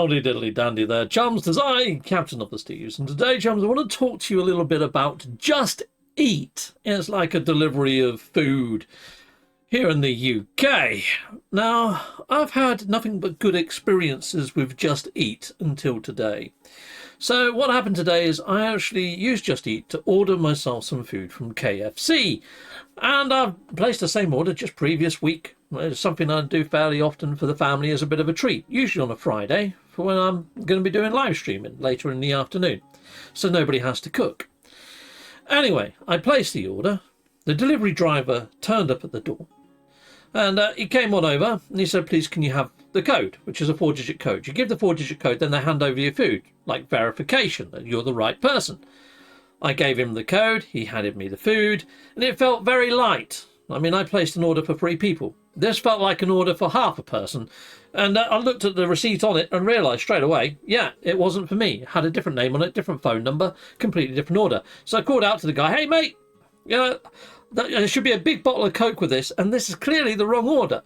Howdy diddly dandy there, chums. As I, Captain of the Steves, and today, chums, I want to talk to you a little bit about Just Eat. It's like a delivery of food here in the UK. Now, I've had nothing but good experiences with Just Eat until today. So what happened today is I actually used Just Eat to order myself some food from KFC. And I've placed the same order just previous week. It's something I do fairly often for the family as a bit of a treat, usually on a Friday, for when I'm going to be doing live streaming later in the afternoon, so nobody has to cook. Anyway, I placed the order. The delivery driver turned up at the door, and he came on over and he said, please, can you have the code, which is a 4-digit code. You give the 4-digit code, then they hand over your food, like verification that you're the right person. I gave him the code, he handed me the food, and it felt very light. I mean, I placed an order for 3 people. This felt like an order for half a person. And I looked at the receipt on it and realised straight away, yeah, it wasn't for me. It had a different name on it, different phone number, completely different order. So I called out to the guy, hey, mate, you know, there should be a big bottle of Coke with this, and this is clearly the wrong order.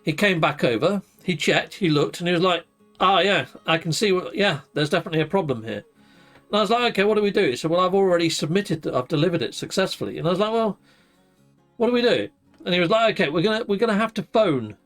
He came back over, he checked, he looked, and he was like, oh, yeah, I can see, yeah, there's definitely a problem here. And I was like, okay, what do we do? He said, well, I've already submitted that I've delivered it successfully. And I was like, well, what do we do? And he was like, okay, we're gonna have to phone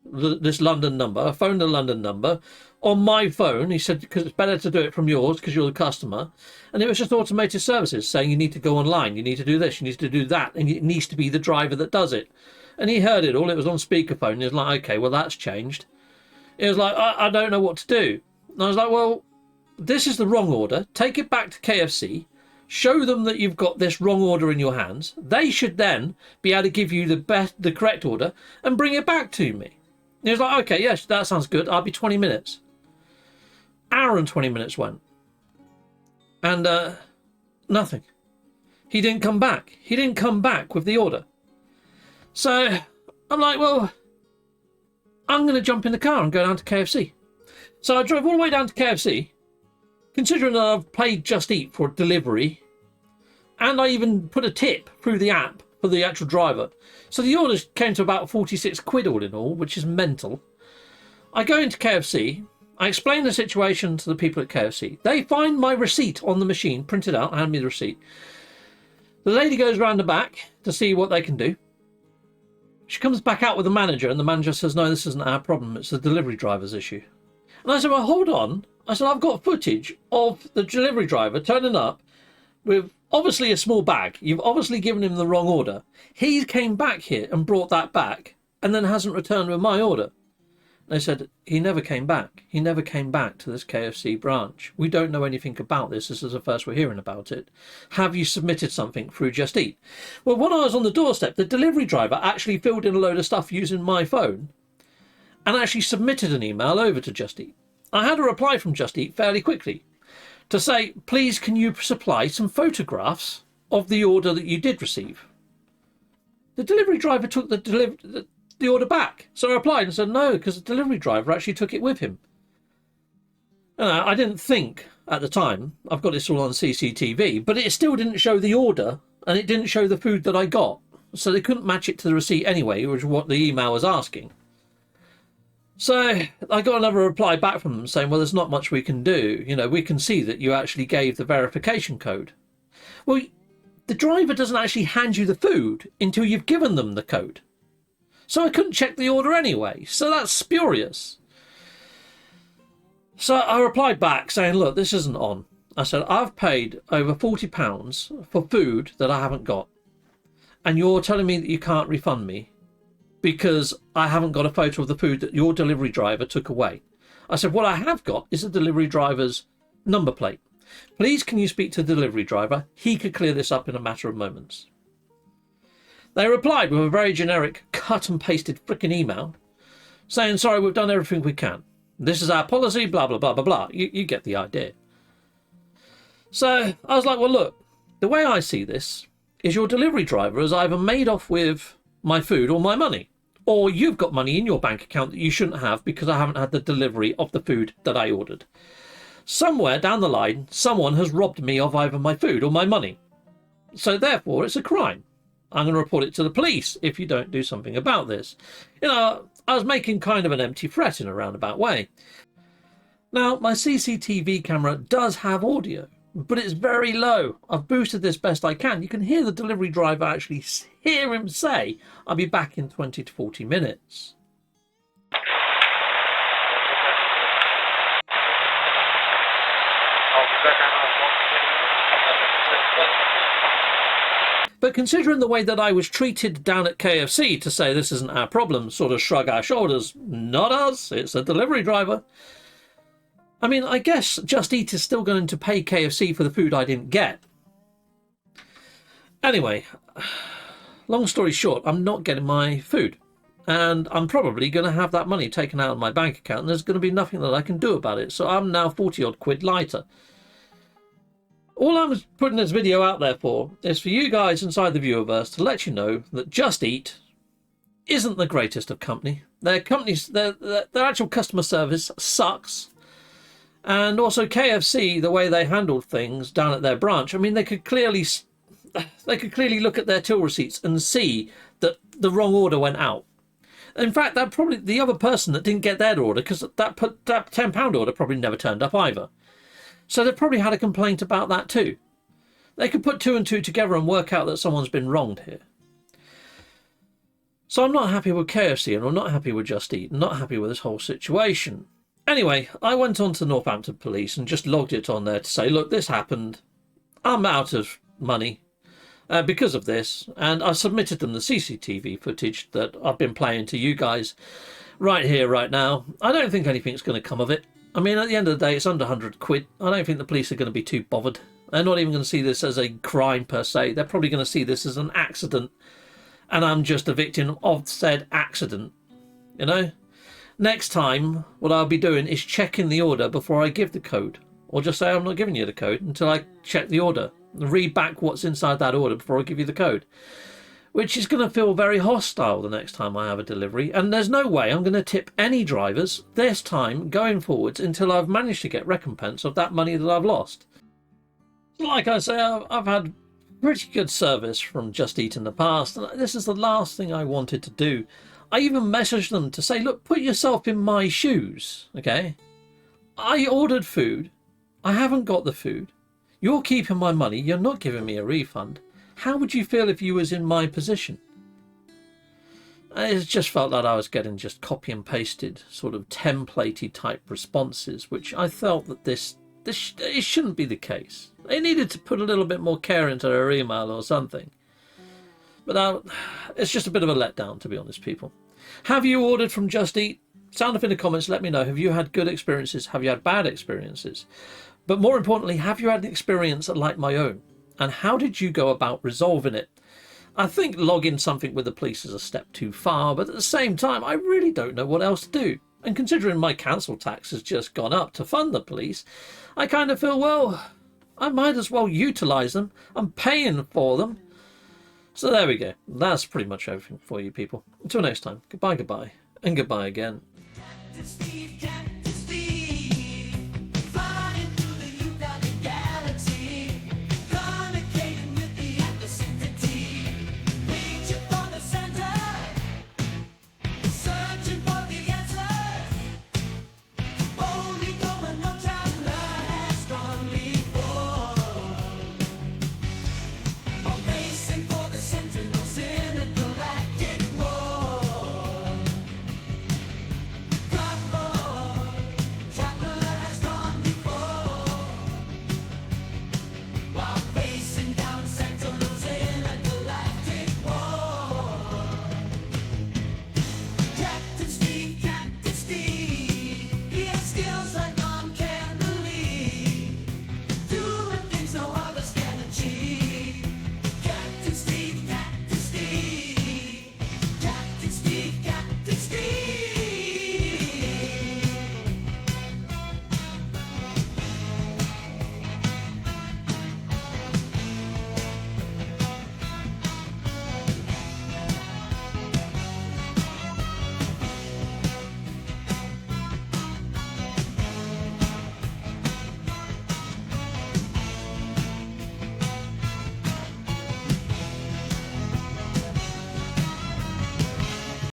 this London number. I phoned the London number on my phone. He said, because it's better to do it from yours because you're the customer. And it was just automated services saying you need to go online, you need to do this, you need to do that, and it needs to be the driver that does it. And he heard it all. It was on speakerphone. He was like, okay, well, that's changed. He was like, I don't know what to do. And I was like, well, this is the wrong order. Take it back to KFC. Show them that you've got this wrong order in your hands. They should then be able to give you the correct order and bring it back to me. And he was like, okay, yes, that sounds good. I'll be 20 minutes. Hour and 20 minutes went. And nothing. He didn't come back. He didn't come back with the order. So I'm like, well, I'm going to jump in the car and go down to KFC. So I drove all the way down to KFC. Considering that I've paid Just Eat for delivery, and I even put a tip through the app for the actual driver. So the order came to about 46 quid all in all, which is mental. I go into KFC, I explain the situation to the people at KFC. They find my receipt on the machine, printed out, hand me the receipt. The lady goes round the back to see what they can do. She comes back out with the manager, and the manager says, no, this isn't our problem, it's the delivery driver's issue. And I said, well, hold on. I said, I've got footage of the delivery driver turning up with obviously a small bag. You've obviously given him the wrong order. He came back here and brought that back and then hasn't returned with my order. They said, he never came back. He never came back to this KFC branch. We don't know anything about this. This is the first we're hearing about it. Have you submitted something through Just Eat? Well, when I was on the doorstep, the delivery driver actually filled in a load of stuff using my phone and actually submitted an email over to Just Eat. I had a reply from Just Eat fairly quickly to say, please, can you supply some photographs of the order that you did receive? The delivery driver took the order back. So I replied and said, no, because the delivery driver actually took it with him. I didn't think at the time, I've got this all on CCTV, but it still didn't show the order and it didn't show the food that I got. So they couldn't match it to the receipt anyway, which is what the email was asking. So I got another reply back from them saying, well, there's not much we can do. You know, we can see that you actually gave the verification code. Well, the driver doesn't actually hand you the food until you've given them the code. So I couldn't check the order anyway. So that's spurious. So I replied back saying, look, this isn't on. I said, I've paid over £40 for food that I haven't got. And you're telling me that you can't refund me because I haven't got a photo of the food that your delivery driver took away. I said, what I have got is the delivery driver's number plate. Please, can you speak to the delivery driver? He could clear this up in a matter of moments. They replied with a very generic cut and pasted frickin' email saying, sorry, we've done everything we can. This is our policy, blah, blah, blah, blah, blah. You get the idea. So I was like, well, look, the way I see this is your delivery driver has either made off with my food or my money. Or you've got money in your bank account that you shouldn't have because I haven't had the delivery of the food that I ordered. Somewhere down the line, someone has robbed me of either my food or my money. So therefore, it's a crime. I'm going to report it to the police if you don't do something about this. You know, I was making kind of an empty threat in a roundabout way. Now, my CCTV camera does have audio, but it's very low. I've boosted this best I can. You can hear the delivery driver actually hear him say, "I'll be back in 20 to 40 minutes. But considering the way that I was treated down at KFC to say this isn't our problem, sort of shrug our shoulders, not us, it's a delivery driver. I mean, I guess Just Eat is still going to pay KFC for the food I didn't get. Anyway, long story short, I'm not getting my food. And I'm probably going to have that money taken out of my bank account, and there's going to be nothing that I can do about it. So I'm now 40 odd quid lighter. All I'm putting this video out there for is for you guys inside the viewerverse to let you know that Just Eat isn't the greatest of company. Their actual customer service sucks. And also KFC, the way they handled things down at their branch, I mean, they could clearly look at their till receipts and see that the wrong order went out. In fact, that probably the other person that didn't get their order, because that £10 order probably never turned up either. So they probably had a complaint about that too. They could put two and two together and work out that someone's been wronged here. So I'm not happy with KFC, and I'm not happy with Just Eat, and not happy with this whole situation. Anyway, I went on to Northampton Police and just logged it on there to say, look, this happened. I'm out of money because of this. And I submitted them the CCTV footage that I've been playing to you guys right here, right now. I don't think anything's going to come of it. I mean, at the end of the day, it's under 100 quid. I don't think the police are going to be too bothered. They're not even going to see this as a crime per se. They're probably going to see this as an accident. And I'm just a victim of said accident. You know? Next time, what I'll be doing is checking the order before I give the code. Or just say I'm not giving you the code until I check the order. Read back what's inside that order before I give you the code. Which is going to feel very hostile the next time I have a delivery. And there's no way I'm going to tip any drivers this time going forwards until I've managed to get recompense of that money that I've lost. Like I say, I've had pretty good service from Just Eat in the past, and this is the last thing I wanted to do. I even messaged them to say, look, put yourself in my shoes, okay? I ordered food. I haven't got the food. You're keeping my money. You're not giving me a refund. How would you feel if you was in my position? It just felt like I was getting just copy and pasted, sort of templatey type responses, which I felt that it shouldn't be the case. They needed to put a little bit more care into their email or something. But it's just a bit of a letdown, to be honest, people. Have you ordered from Just Eat? Sound off in the comments, let me know. Have you had good experiences? Have you had bad experiences? But more importantly, have you had an experience like my own? And how did you go about resolving it? I think logging something with the police is a step too far, but at the same time, I really don't know what else to do. And considering my council tax has just gone up to fund the police, I kind of feel, well, I might as well utilise them. I'm paying for them. So there we go. That's pretty much everything for you people. Until next time, goodbye, and goodbye again.